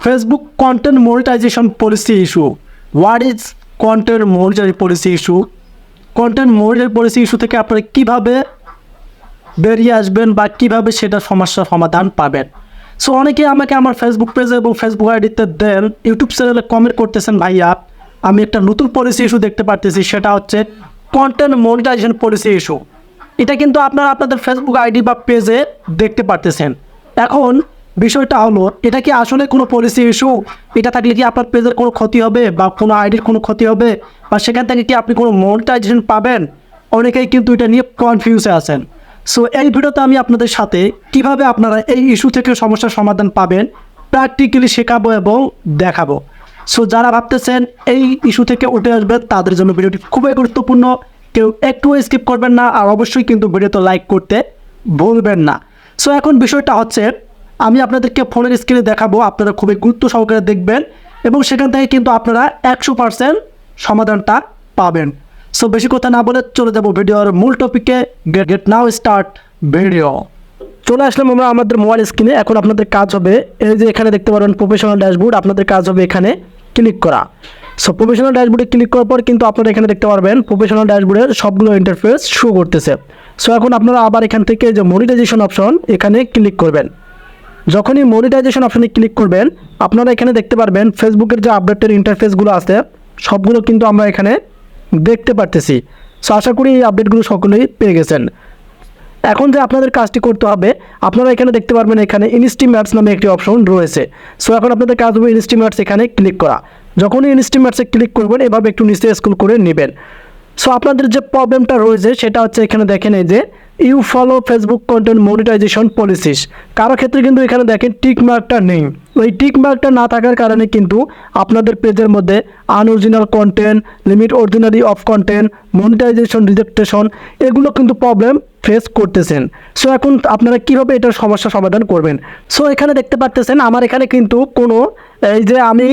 Facebook content monetization policy issue. What is content monetization policy issue? Content monitor policy issue থেকে আপনারা কীভাবে বেরিয়ে আসবেন বা কীভাবে সেটা সমস্যার সমাধান পাবেন। সো অনেকে আমাকে আমার ফেসবুক পেজে এবং ফেসবুক আইডিতে দেন ইউটিউব চ্যানেলে কমেন্ট করতেছেন, ভাইয়া আমি একটা নতুন পলিসি ইস্যু দেখতে পারতেছি, সেটা হচ্ছে কন্টেন্ট মনিটাইজেশন পলিসি ইস্যু। এটা কিন্তু আপনারা আপনাদের ফেসবুক আইডি বা পেজে দেখতে পারতেছেন। এখন বিষয়টা হলো, এটা কি আসলে কোনো পলিসি ইস্যু? এটা থাকলে কি আপনার পেজের কোনো ক্ষতি হবে বা কোনো আইডির কোনো ক্ষতি হবে বা সেখান থেকে কি আপনি কোনো মনিটাইজেশন পাবেন? অনেকেই কিন্তু এটা নিয়ে কনফিউজে আছেন। সো এই ভিডিওতে আমি আপনাদের সাথে কিভাবে আপনারা এই ইস্যু থেকে সমস্যার সমাধান পাবেন প্র্যাকটিক্যালি শেখাবো এবং দেখাবো। সো যারা ভাবতেছেন এই ইস্যু থেকে উঠে আসবেন তাদের জন্য ভিডিওটি খুবই গুরুত্বপূর্ণ। কেউ একটু স্কিপ করবেন না, আর অবশ্যই কিন্তু ভিডিওতে লাইক করতে ভুলবেন না। সো এখন বিষয়টা হচ্ছে, আমি আপনাদেরকে ফোনের স্ক্রিনে দেখাবো, আপনারা খুবই গুরুত্ব সহকারে দেখবেন এবং সেখান থেকে কিন্তু আপনারা 100% সমাধানটা পাবেন। সো বেশি কথা না বলে চলে যাব ভিডিওর মূল টপিকে। Get now start video. চলে আসলাম আমরা আমাদের মোবাইল স্ক্রিনে। এখন আপনাদের কাজ হবে, এই যে এখানে দেখতে পারেন প্রফেশনাল ড্যাশবোর্ড, আপনাদের কাজ হবে এখানে ক্লিক করা। সো প্রফেশনাল ড্যাশবোর্ডে ক্লিক করার পর কিন্তু আপনারা এখানে দেখতে পারবেন প্রফেশনাল ড্যাশবোর্ডের সবগুলো ইন্টারফেস শো করতেছে। সো এখন আপনারা আবার এখান থেকে যে মনিটাইজেশন অপশন এখানে ক্লিক করবেন। যখনই মনিটাইজেশন অপশনে ক্লিক করবেন আপনারা এখানে দেখতে পারবেন ফেসবুকের যে আপডেটের ইন্টারফেসগুলো আছে সবগুলো কিন্তু আমরা এখানে দেখতে পারতেছি। সো আশা করি এই আপডেটগুলো সকলেই পেয়ে গেছেন। এখন যে আপনাদের কাজটি করতে হবে, আপনারা এখানে দেখতে পারবেন এখানে ইনস্টিমেটস নামে একটি অপশন রয়েছে। সো এখন আপনাদের কাজ হবে ইনস্টিমেটস এখানে ক্লিক করা। যখনই ইনস্টিমেটসে ক্লিক করবেন এভাবে একটু নিচে স্ক্রল করে নেবেন। সো আপনাদের যে প্রবলেমটা রয়েছে সেটা হচ্ছে, এখানে দেখেন এই যে you follow Facebook content monetization policies, কারো ক্ষেত্রে কিন্তু এখানে দেখেন টিক মার্কটা নেই। ওই টিক মার্কটা না থাকার কারণে কিন্তু আপনাদের পেজের মধ্যে unoriginal content, limit ordinary of content, monetization rejection, এগুলো কিন্তু প্রবলেম ফেস করতেছেন। সো এখন আপনারা কীভাবে এটার সমস্যা সমাধান করবেন? সো এখানে দেখতে পাচ্ছেন আমার এখানে কিন্তু কোনো এই যে আমি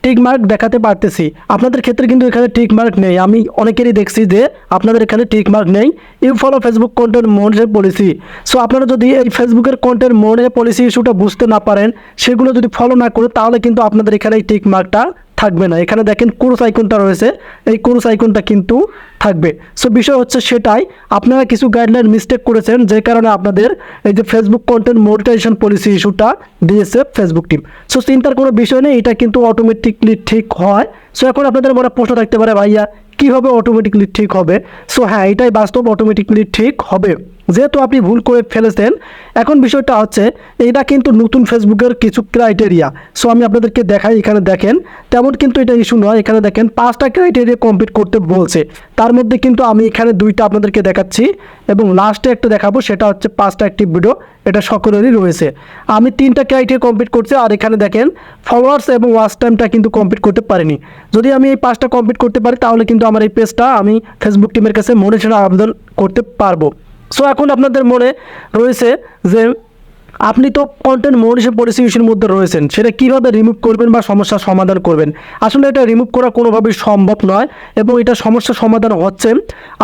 টিক মার্ক দেখাতে পারতেছি, আপনাদের ক্ষেত্রে কিন্তু এখানে টিক মার্ক নেই। আমি অনেকেরই দেখছি যে আপনাদের এখানে টিক মার্ক নেই। You follow Facebook content monitor policy. So আপনারা যদি এই ফেসবুকের কন্টেন্ট মনিটর পলিসি ইস্যুটা বুঝতে না পারেন, সেগুলো যদি ফলো না করে, তাহলে কিন্তু আপনাদের এখানে এই টিক মার্কটা থাকবে না। এখানে দেখেন ক্রস আইকনটা রয়েছে, এই ক্রস আইকনটা কিন্তু থাকবে। সো বিষয় হচ্ছে সেটাই, আপনারা কিছু গাইডলাইন মিস্টেক করেছেন যে কারণে আপনাদের এই যে ফেসবুক কন্টেন্ট মনিটাইজেশন পলিসি ইস্যুটা দিয়েছে ফেসবুক টিম। সো চিন্তার কোনো বিষয় নেই, এটা কিন্তু অটোমেটিকলি ঠিক হয়। সো এখন আপনাদের মনে প্রশ্ন থাকতে পারে, ভাইয়া কীভাবে অটোমেটিকলি ঠিক হবে? সো হ্যাঁ, এটাই বাস্তব, অটোমেটিকলি ঠিক হবে যেহেতু আপনি ভুল করে ফেলেছেন। এখন বিষয়টা হচ্ছে, এটা কিন্তু নতুন ফেসবুকের কিছু ক্রাইটেরিয়া। সো আমি আপনাদেরকে দেখাই, এখানে দেখেন তেমন কিন্তু এটা ইস্যু নয়। এখানে দেখেন 5টা ক্রাইটেরিয়া কমপ্লিট করতে বলছে, তার মধ্যে কিন্তু আমি এখানে 2টা আপনাদেরকে দেখাচ্ছি এবং লাস্টে একটা দেখাবো, সেটা হচ্ছে 5টা অ্যাক্টিভ ভিডিও, এটা সকলেরই রয়েছে। আমি 3টা ক্রাইটেরিয়া কমপ্লিট করছি, আর এখানে দেখেন ফলোয়ার্স এবং ওয়াচ টাইমটা কিন্তু কমপ্লিট করতে পারিনি। যদি আমি এই 5টা কমপ্লিট করতে পারি তাহলে কিন্তু আমার এই পেজটা আমি ফেসবুক টিমের কাছে মনিটাইজেশন আবেদন করতে পারবো। সো এখন আপনাদের মনে রয়েছে যে আপনি তো কন্টেন্ট মনিটাইজেশন পলিসি ইস্যুর মধ্যে রয়েছেন, সেটা কীভাবে রিমুভ করবেন বা সমস্যার সমাধান করবেন। আসলে এটা রিমুভ করা কোনোভাবেই সম্ভব নয় এবং এটা সমস্যার সমাধান হচ্ছে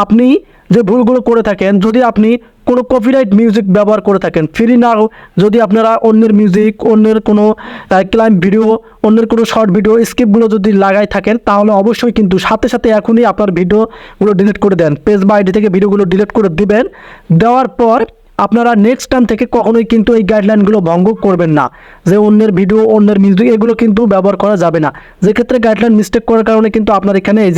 আপনি যে ভুলগুলো করে থাকেন, যদি আপনি কোনো কপিরাইট মিউজিক ব্যবহার করে থাকেন, ফ্রি নাও যদি আপনারা অন্যের মিউজিক, অন্যের কোনো ক্লাইম ভিডিও, অন্যের কোনো শর্ট ভিডিও স্ক্রিপ্টগুলো যদি লাগাই থাকেন, তাহলে অবশ্যই কিন্তু সাথে সাথে এখনই আপনার ভিডিওগুলো ডিলিট করে দেন। পেজ বা আইডি থেকে ভিডিওগুলো ডিলিট করে দিবেন। দেওয়ার পর আপনারা নেক্সট টাইম থেকে কখনোই কিন্তু এই গাইডলাইনগুলো ভঙ্গ করবেন না, যে অন্যের ভিডিও, অন্যের মিউজিক এগুলো কিন্তু ব্যবহার করা যাবে না। যে ক্ষেত্রে গাইডলাইন মিস্টেক করার কারণে কিন্তু আপনার এখানে এই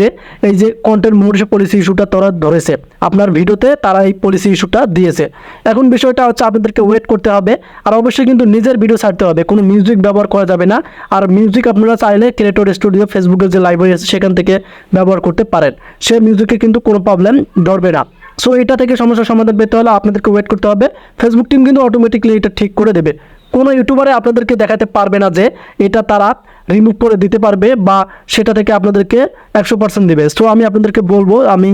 যে কন্টেন্ট মনিটাইজেশন পলিসি ইস্যুটা তারা ধরেছে, আপনার ভিডিওতে তারা এই পলিসি ইস্যুটা দিয়েছে। এখন বিষয়টা হচ্ছে আপনাদেরকে ওয়েট করতে হবে, আর অবশ্যই কিন্তু নিজের ভিডিও ছাড়তে হবে, কোনো মিউজিক ব্যবহার করা যাবে না। আর মিউজিক আপনারা চাইলে ক্রিয়েটর স্টুডিও ফেসবুকের যে লাইব্রেরি আছে সেখান থেকে ব্যবহার করতে পারেন, সে মিউজিকে কিন্তু কোনো প্রবলেম ধরবে না। সো এটা থেকে সমস্যার সমাধান পেতে হলে আপনাদেরকে ওয়েট করতে হবে। ফেসবুক টিম কিন্তু অটোমেটিকলি এটা ঠিক করে দেবে। কোনো ইউটিউবারে আপনাদেরকে দেখাতে পারবে না যে এটা তারা রিমুভ করে দিতে পারবে বা সেটা থেকে আপনাদেরকে 100% দেবে। সো আমি আপনাদেরকে বলবো, আমি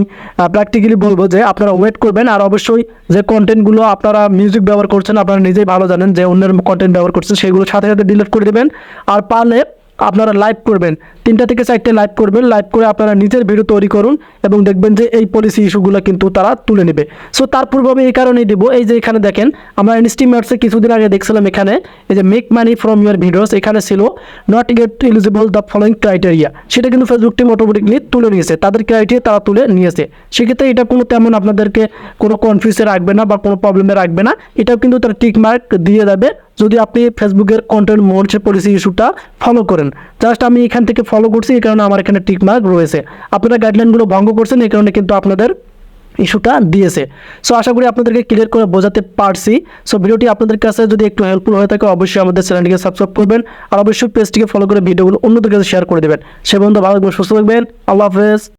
প্র্যাকটিক্যালি বলবো যে আপনারা ওয়েট করবেন। আর অবশ্যই যে কন্টেন্টগুলো আপনারা মিউজিক ব্যবহার করছেন, আপনারা নিজেই ভালো জানেন যে অন্যের কন্টেন্ট ব্যবহার করছেন, সেগুলো সাথে সাথে ডিলিট করে দেবেন। আর পারলে আপনারা লাইভ করবেন, 3টা থেকে 4টে লাইভ করবেন, লাইভ করে আপনারা নিজের ভিডিও তৈরি করুন এবং দেখবেন যে এই পলিসি ইস্যুগুলো কিন্তু তারা তুলে নেবে। সো তার পূর্বে আমি এই কারণেই দেবো, এই যে এখানে দেখেন আমরা ইনস্টিমেটসে কিছুদিন আগে দেখছিলাম, এখানে এই যে make money from your videos, এখানে ছিল not get eligible the following criteria, সেটা কিন্তু ফেসবুক টিম অটোমেটিকলি তুলে নিয়েছে, তাদের ক্রাইটেরিয়া তারা তুলে নিয়েছে। সেক্ষেত্রে এটা কোনো তেমন আপনাদেরকে কোনো কনফিউজে রাখবে না বা কোনো প্রবলেমে রাখবে না, এটাও কিন্তু তারা টিক মার্ক দিয়ে দেবে যদি আপনি ফেসবুকের কন্টেন্ট মনিটাইজেশন পলিসি ইস্যুটা ফলো করেন। জাস্ট আমি এখান থেকে ফলো করছি, এই কারণে আমার এখানে টিক মার্ক রয়েছে। আপনারা গাইডলাইনগুলো ভঙ্গ করছেন, এই কারণে কিন্তু আপনাদের ইস্যুটা দিয়েছে। সো আশা করি আপনাদেরকে ক্লিয়ার করে বোঝাতে পারছি। সো ভিডিওটি আপনাদের কাছে যদি একটু হেল্পফুল হয়ে থাকে অবশ্যই আমাদের চ্যানেলটিকে সাবস্ক্রাইব করবেন আর অবশ্যই পেজটিকে ফলো করে ভিডিওগুলো অন্যদের কাছে শেয়ার করে দেবেন। সে বন্ধু ভালো থাকবেন, সুস্থ থাকবেন, আল্লাহ হাফেজ।